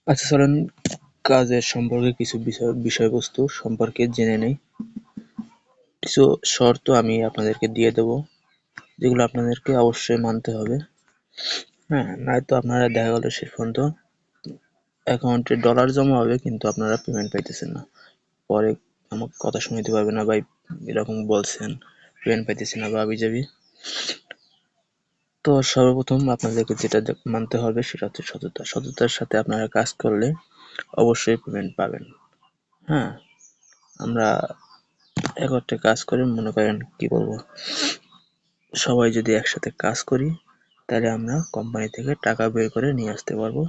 আচ্ছা চলেন কাজের সম্পর্কে কিছু বিষয়বস্তু সম্পর্কে জেনে নেই। কিছু শর্ত আমি আপনাদেরকে দিয়ে দেব, যেগুলো আপনাদেরকে অবশ্যই মানতে হবে। হ্যাঁ, নয়তো আপনারা দেখা গেল শেষ পর্যন্ত অ্যাকাউন্টে ডলার জমা হবে কিন্তু আপনারা পেমেন্ট পাইতেছেন না। পরে আমাকে কথা শুনাইতে পারবে না, ভাই এরকম বলছেন পেমেন্ট পাইতেছি না বা আবিজাবি। তো সর্বপ্রথম আপনাদেরকে যেটা মানতে হবে সেটা হচ্ছে সততা। সততার সাথে আপনারা কাজ করলে অবশ্যই পেমেন্ট পাবেন। হ্যাঁ, আমরা একত্রে কাজ করে মনে করেন কি বলবো, সবাই যদি একসাথে কাজ করি তাহলে আমরা কোম্পানি থেকে টাকা বের করে নিয়ে আসতে পারবো।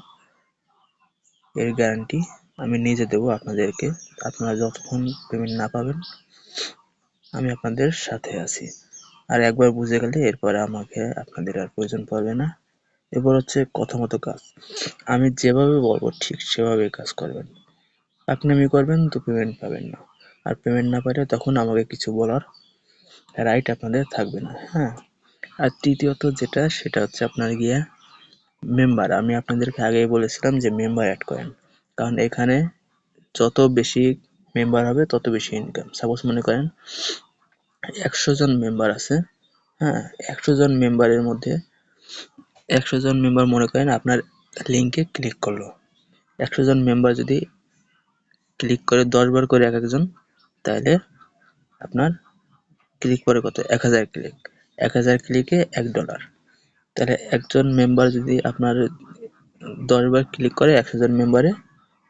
এর গ্যারান্টি আমি নিজে দেবো আপনাদেরকে। আপনারা যতক্ষণ পেমেন্ট না পাবেন আমি আপনাদের সাথে আছি। আর একবার বুঝে গেলে এরপরে আমাকে আপনাদের আর প্রয়োজন পড়বে না। এরপর হচ্ছে কথা মতো কাজ। আমি যেভাবে বলবো ঠিক সেভাবেই কাজ করবেন। আপনি করবেন তো পেমেন্ট পাবেন না, আর পেমেন্ট না পাইলে তখন আমাকে কিছু বলার রাইট আপনাদের থাকবে না। হ্যাঁ, আর তৃতীয়ত যেটা সেটা হচ্ছে আপনার গিয়ে মেম্বার। আমি আপনাদেরকে আগেই বলেছিলাম যে মেম্বার অ্যাড করেন, কারণ এখানে যত বেশি মেম্বার হবে তত বেশি ইনকাম। সাপোজ মনে করেন 100 জন মেম্বার আছে। হ্যাঁ, 100 জন মেম্বারের মধ্যে 100 জন মেম্বার মনে করেন আপনার লিঙ্কে ক্লিক করলো। 100 জন মেম্বার যদি ক্লিক করে 10 বার করে এক একজন, তাহলে আপনার ক্লিক পরে কত, 1000 ক্লিক, 1000 ক্লিকে $1। তাহলে একজন মেম্বার যদি আপনার 10 বার ক্লিক করে 100 জন মেম্বারে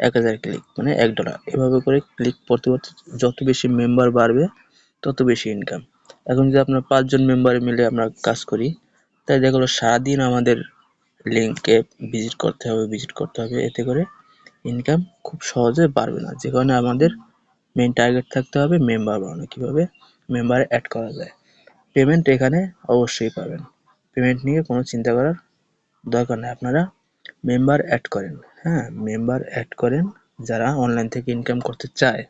1000 ক্লিক মানে $1। এভাবে করে ক্লিক পড়তে পড়তে যত বেশি মেম্বার বাড়বে তত বেশি ইনকাম। এখন যদি আপনার 5 জন মেম্বার মিলে আমরা কাজ করি, তাই দেখা গেলো সারাদিন আমাদের লিঙ্কে ভিজিট করতে হবে, এতে করে ইনকাম খুব সহজে বাড়বে না। যে কারণে আমাদের মেইন টার্গেট থাকতে হবে মেম্বার বাড়ানো, কিভাবে মেম্বার অ্যাড করা যায়। পেমেন্ট এখানে অবশ্যই পাবেন, পেমেন্ট নিয়ে কোনো চিন্তা করার দরকার নেই। আপনারা মেম্বার অ্যাড করেন। হ্যাঁ, মেম্বার অ্যাড করেন, যারা অনলাইন থেকে ইনকাম করতে চায়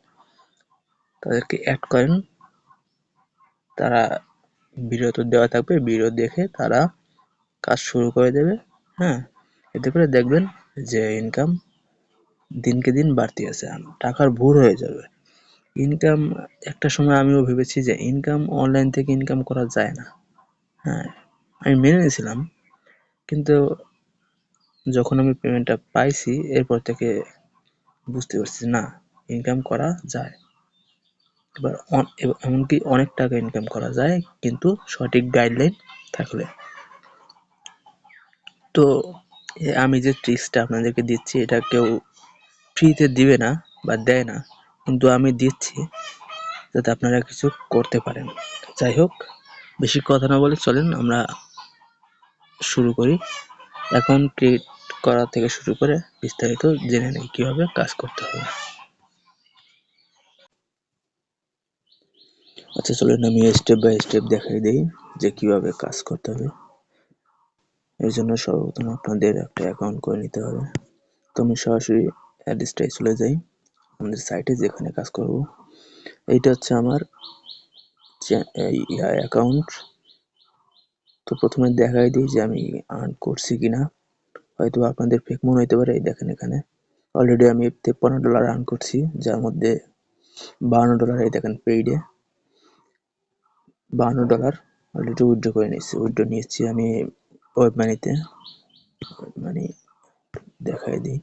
তাদেরকে অ্যাড করেন। তারা ভিডিও তো দেওয়া থাকবে, ভিডিও দেখে তারা কাজ শুরু করে দেবে। হ্যাঁ, এতে করে দেখবেন যে ইনকাম দিনকে দিন বাড়তে আছে, টাকার ভুর হয়ে যাবে ইনকাম। একটা সময় আমিও ভেবেছি যে ইনকাম অনলাইন থেকে ইনকাম করা যায় না। হ্যাঁ, আমি মেনে নিয়েছিলাম, কিন্তু যখন আমি পেমেন্টটা পাইছি এরপর থেকে বুঝতে পারছি না, ইনকাম করা যায়। এমনকি অনেক টাকা ইনকাম করা যায়, কিন্তু সঠিক গাইডলাইন থাকলে। তো আমি যে ট্রিক্সটা আপনাদেরকে দিচ্ছি এটা কেউ ফ্রিতে দিবে না বা দেয় না, কিন্তু আমি দিচ্ছি যাতে আপনারা কিছু করতে পারেন। যাই হোক, বেশি কথা না বলে চলেন আমরা শুরু করি। অ্যাকাউন্ট ক্রিয়েট করা থেকে শুরু করে বিস্তারিত জেনে নিই কিভাবে কাজ করতে হবে। আচ্ছা চলেন আমি স্টেপ বাই স্টেপ দেখাই দিই যে কিভাবে কাজ করতে হবে। এর জন্য সর্বপ্রথম আপনাদের একটা অ্যাকাউন্ট করে নিতে হবে। তো আমি সরাসরি অ্যাড্রেসটাই চলে যাই আমাদের সাইটে যেখানে কাজ করব। এইটা হচ্ছে আমার অ্যাকাউন্ট। তো প্রথমে দেখাই দিই যে আমি আর্ন করছি কিনা, হয়তো আপনাদের ফেক মনে হতে পারে। এই দেখেন এখানে অলরেডি আমি $53 আর্ন করছি, যার মধ্যে $52 এই দেখেন পেইডে $52 অলরেডি উইথড্র করে নিচ্ছি। উইথড্র নিয়েছি আমি ওয়েব মানিতে। মানে দেখাই দিই,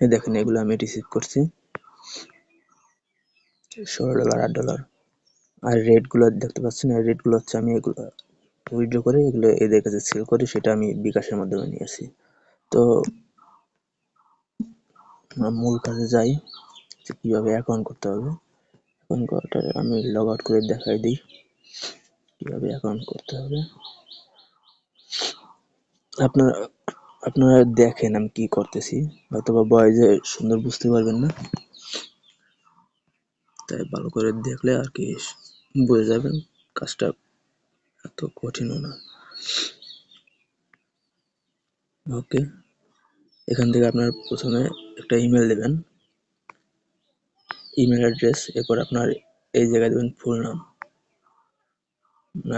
এই দেখেন এগুলো আমি রিসিভ করছি $16, $8। আর রেট গুলো দেখতে পাচ্ছেন, এই রেট গুলো হচ্ছে আমি এগুলো উইথড্র করে এগুলো এদের কাছে সেল করি, সেটা আমি বিকাশের মাধ্যমে নিয়েছি। তো আমরা মূল কাজে যাই যে কিভাবে অ্যাকাউন্ট করতে হবে। অ্যাকাউন্ট করাটা আমি লগ আউট করে দেখাই দিই কিভাবে অ্যাকাউন্ট করতে হবে। আপনারা আপনারা দেখেন আমি কি করতেছি, হয়তোবা ভয়েসে সুন্দর বুঝতে পারবেন না, তাই ভালো করে দেখলে আর কি বুঝে যাবেন কাজটা এত কঠিনও না। ওকে, এখান থেকে আপনার প্রথমে একটা ইমেল দেবেন, ইমেল অ্যাড্রেস। এরপর আপনার এই জায়গায় দেবেন ফুল নাম,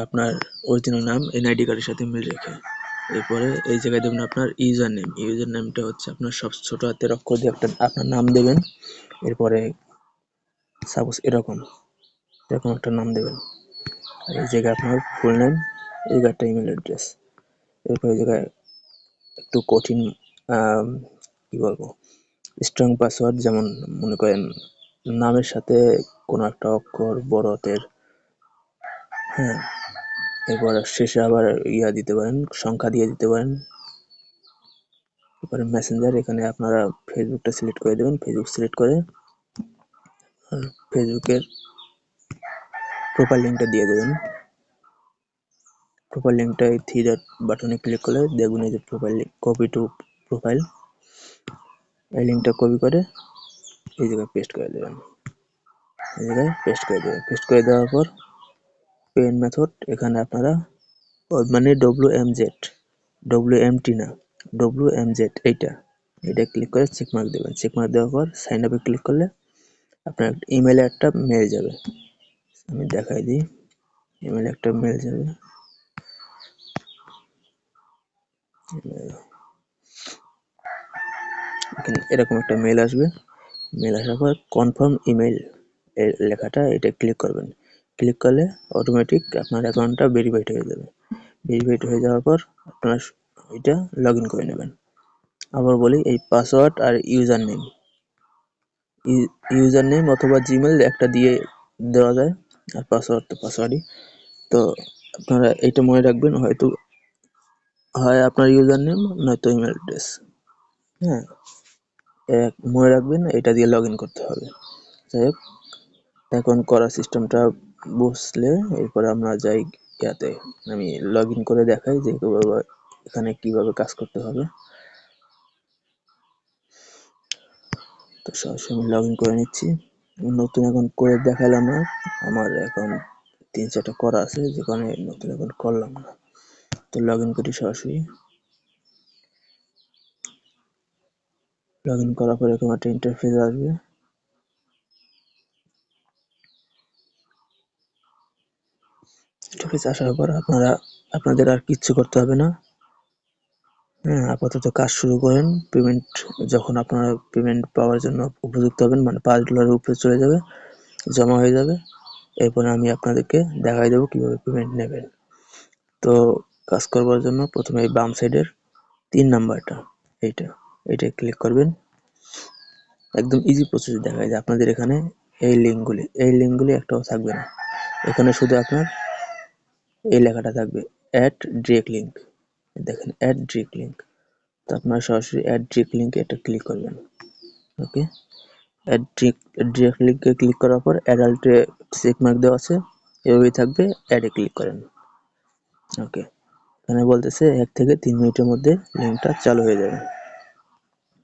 আপনার অরিজিনাল নাম এনআইডি কার্ডের সাথে মিল রেখে। এরপরে এই জায়গায় দেবেন আপনার ইউজার নেম। ইউজার নেমটা হচ্ছে আপনার সব ছোট হাতের অক্ষর দিয়ে একটা আপনার নাম দেবেন। এরপরে সাপোজ এরকম একটা নাম দেবেন। আর এই জায়গায় আপনার ফুল নেম, এই জায়গাটা ইমেল অ্যাড্রেস। এরপর এই জায়গায় একটু কঠিন কি বলবো, স্ট্রং পাসওয়ার্ড, যেমন মনে করেন নামের সাথে কোনো একটা অক্ষর বড় হাতের, হ্যাঁ। এরপর শেষে আবার দিতে পারেন, সংখ্যা দিয়ে দিতে পারেন। এরপরে মেসেঞ্জার, এখানে আপনারা ফেসবুকটা সিলেক্ট করে দেবেন। ফেসবুক সিলেক্ট করে ফেসবুকের প্রোফাইল লিঙ্কটা দিয়ে দেবেন। প্রোফাইল লিঙ্কটা এই 3 ডট বাটনে ক্লিক করলে দেখবেন এই যে profile link, copy to profile. এই লিঙ্কটা কপি করে এই জায়গায় পেস্ট করে দেবেন। এই জায়গায় পেস্ট করে দেবেন। পেস্ট করে দেওয়ার পর পেমেন্ট মেথড, এখানে আপনারা মানে WMT না, WMZ, এটা ক্লিক করে চেকমার্ক দেবেন। চেকমার্ক দেওয়ার পর সাইন আপে ক্লিক করলে আপনার ইমেলে একটা মেল যাবে। আমি দেখাই দিই, ইমেলে একটা মেল যাবে। এরকম একটা মেল আসবে। মেল আসার পর কনফার্ম ইমেল এর লেখাটা, এটা ক্লিক করবেন। ক্লিক করলে অটোমেটিক আপনার অ্যাকাউন্টটা ভেরিফাইড হয়ে যাবে। ভেরিফাইড হয়ে যাওয়ার পর আপনারা এটা লগ ইন করে নেবেন। আবার বলি, এই পাসওয়ার্ড আর ইউজার নেম অথবা জিমেল একটা দিয়ে দেওয়া যায়, আর পাসওয়ার্ড তো পাসওয়ার্ডই। তো আপনারা এইটা মনে রাখবেন, হয়তো হয় আপনার ইউজার নেম নয়তো ইমেল অ্যাড্রেস, হ্যাঁ, মনে রাখবেন এটা দিয়ে লগ ইন করতে হবে। যাই হোক, এখন করার সিস্টেমটা বুঝলে এরপরে আমরা যাই ইয়াতে, আমি লগ ইন করে দেখাই যে এখানে কিভাবে কাজ করতে হবে। তো সরাসরি আমি লগ ইন করে নিচ্ছি। নতুন অ্যাকাউন্ট করে দেখালাম না, আমার অ্যাকাউন্ট 3-4টা করা আছে, যেখানে নতুন অ্যাকাউন্ট করলাম না। তো লগ ইন করি সরাসরি। লগ ইন করার পর এরকম একটা ইন্টারফেস আসবে। ইন্টারফেস আসার পর আপনাদের আর কিচ্ছু করতে হবে না। হ্যাঁ, আপাতত কাজ শুরু করেন। যখন আপনারা পেমেন্ট পাওয়ার জন্য উপযুক্ত হবেন, মানে $5 উপরে চলে যাবে, জমা হয়ে যাবে, এরপরে আমি আপনাদেরকে দেখাই দেবো কিভাবে পেমেন্ট নেবেন। তো কাজ করবার জন্য প্রথমে এই বাম সাইডের 3 নাম্বারটা, এইটা এইটা ক্লিক করবেন। একদম ইজি প্রসেস দেখায় যে আপনাদের এখানে এই লিঙ্কগুলি একটাও থাকবে না। এখানে শুধু আপনার এই লেখাটা থাকবে, অ্যাড ডিরেক্ট লিঙ্ক। দেখেন, অ্যাড ডিরেক্ট লিঙ্ক। তো আপনারা সরাসরি অ্যাড ডিরেক্ট লিঙ্কে এটা ক্লিক করবেন। ওকে, অ্যাড ডিরেক্ট লিঙ্কে ক্লিক করার পর অ্যাডাল্টে চেক মার্ক দেওয়া আছে, এভাবেই থাকবে, অ্যাডে ক্লিক করেন। ওকে, এখানে বলতেছে 1 থেকে 3 মিনিটের মধ্যে লিঙ্কটা চালু হয়ে যাবে।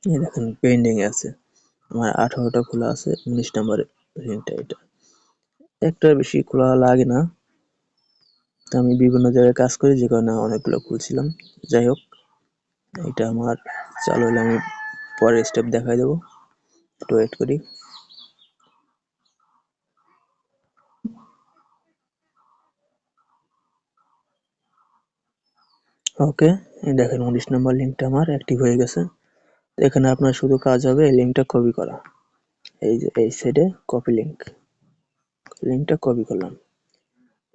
এই দেখেন পেন্ডিং এ আছে, আমার 18টা খোলা আছে, 19 নম্বরের লিঙ্কটা এটা। একটা বেশি খোলা লাগে না, তো আমি বিভিন্ন জায়গায় কাজ করি যে কারণে অনেকগুলো খুলছিলাম। যাই হোক, এটা আমার চালু হলে আমি পরের স্টেপ দেখাই দেবো, একটু ওয়েট করি। ওকে, দেখেন 19 নম্বর লিঙ্কটা আমার অ্যাক্টিভ হয়ে গেছে। তো এখানে আপনার শুধু কাজ হবে এই লিঙ্কটা কপি করা। এই যে এই সাইডে কপি লিঙ্কটা কপি করলাম।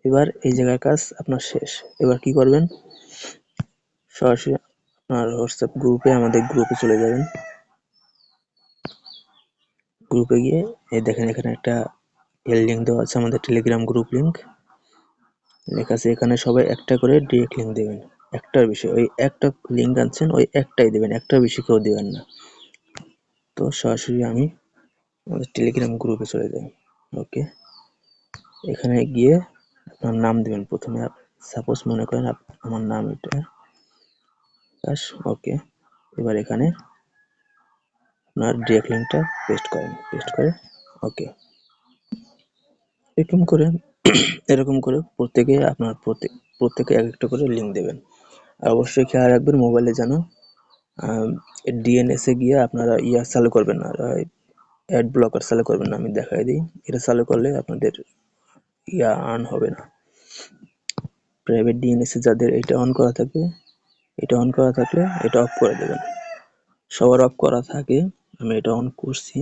এবার এই জায়গার কাজ আপনার শেষ। এবার কি করবেন, সরাসরি আপনার হোয়াটসঅ্যাপ গ্রুপে, আমাদের গ্রুপে চলে যাবেন। গ্রুপে গিয়ে এই দেখেন এখানে একটা লিঙ্ক দেওয়া আছে, আমাদের টেলিগ্রাম গ্রুপ লিঙ্ক লেখা আছে। এখানে সবাই একটা করে ডিরেক্ট লিঙ্ক দেবেন, একটার বেশি, ওই একটা লিঙ্ক আনছেন ওই একটাই দেবেন, একটার বেশি কেউ দেবেন না। তো সরাসরি আমি আমাদের টেলিগ্রাম গ্রুপে চলে যাই। ওকে, এখানে গিয়ে আপনার নাম দেবেন প্রথমে। সাপোজ মনে করেন আমার নাম এটা আকাশ। ওকে, এবার এখানে আপনার ডিরেক্ট লিঙ্কটা পেস্ট করে ওকে, এরকম করে প্রত্যেকে এক একটা করে লিঙ্ক দেবেন। আর অবশ্যই খেয়াল রাখবেন মোবাইলে যেন ডিএনএসে গিয়ে আপনারা চালু করবেন না, অ্যাড ব্লকার চালু করবেন না। আমি দেখাই দিই, এটা চালু করলে আপনাদের আর্ন হবে না। প্রাইভেট ডিএনএসে যাদের এটা অন করা থাকবে, এটা অন করা থাকলে এটা অফ করে দেবেন। সবার অফ করা থাকে, আমি এটা অন করছি।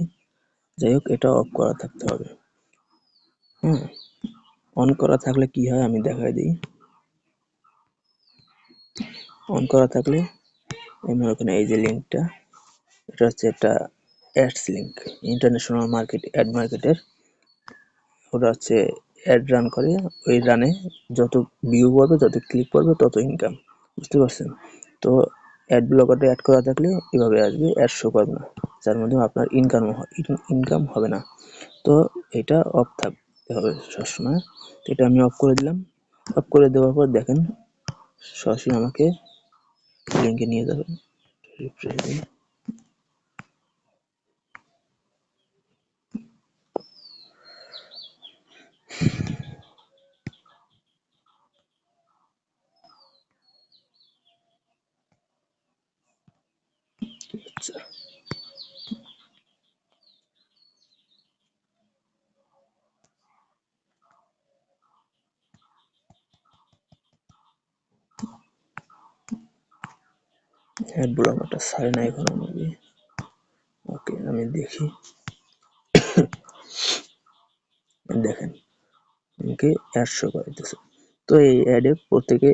যাই হোক, এটা অফ করা থাকতে হবে। অন করা থাকলে কি হয় আমি দেখাই দিই। অন করা থাকলে আমি ওখানে এই যে লিঙ্কটা, এটা হচ্ছে একটা অ্যাডস লিঙ্ক, ইন্টারন্যাশনাল অ্যাড মার্কেটের। ওটা হচ্ছে অ্যাড রান করে, ওই রানে যত ভিউ পড়বে, যত ক্লিক পড়বে, তত ইনকাম। বুঝতে পারছেন? তো অ্যাড ব্লকারটা অ্যাড করা থাকলে এভাবে আসবে, অ্যাড শো করবে না, যার মাধ্যমে আপনার ইনকাম হবে না। তো এটা অফ থাকতে হবে সবসময়। তো এটা আমি অফ করে দিলাম। অফ করে দেওয়ার পর দেখেন সরাসরি আমাকে লিঙ্কে নিয়ে যাবে। রিফ্রেশ দিই। আচ্ছা, অ্যাড ব্লকারটা ছাড়ে না এখন আমাকে। ওকে, আমি দেখি। দেখেন আমাকে অ্যাড শো করাইতেছে। তো এই অ্যাডে প্রত্যেকে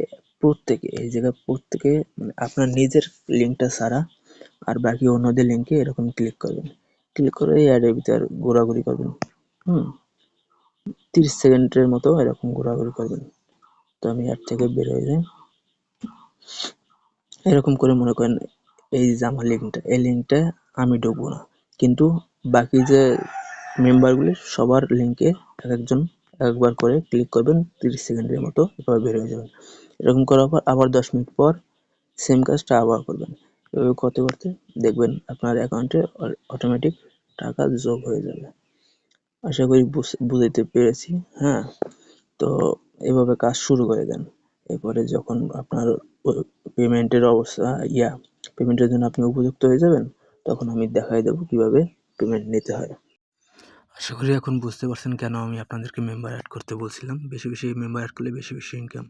এই জায়গায় প্রত্যেকে মানে আপনার নিজের লিঙ্কটা ছাড়া আর বাকি অন্যদের লিঙ্কে এরকম ক্লিক করবেন। ক্লিক করে এই অ্যাডের ভিতর ঘোরাঘুরি করবেন। 30 সেকেন্ডের মতো এরকম ঘোরাঘুরি করবেন। তো আমি অ্যাড থেকে বের হয়ে যাই। এরকম করে মনে করেন এই যে আমার লিঙ্কটা, এই লিঙ্কটা আমি ঢুকবো না, কিন্তু বাকি যে মেম্বারগুলি সবার লিঙ্কে একজন একবার করে ক্লিক করবেন, 30 সেকেন্ডের মতো, এরপর বের হয়ে যাবেন। এরকম করার পর আবার 10 মিনিট পর সেম কাজটা আবার করবেন। এভাবে করতে করতে দেখবেন আপনার অ্যাকাউন্টে অটোমেটিক টাকা যোগ হয়ে যাবে। আশা করি বুঝাইতে পেরেছি। হ্যাঁ, তো এভাবে কাজ শুরু করে দেন। এরপরে যখন আপনার পেমেন্টের অবস্থা পেমেন্টের জন্য আপনি উপযুক্ত হয়ে যাবেন, তখন আমি দেখাই দেবো কিভাবে পেমেন্ট নিতে হয়। আশা করি এখন বুঝতে পারছেন কেন আমি আপনাদেরকে মেম্বার অ্যাড করতে বলছিলাম। বেশি বেশি মেম্বার অ্যাড করলে বেশি বেশি ইনকাম।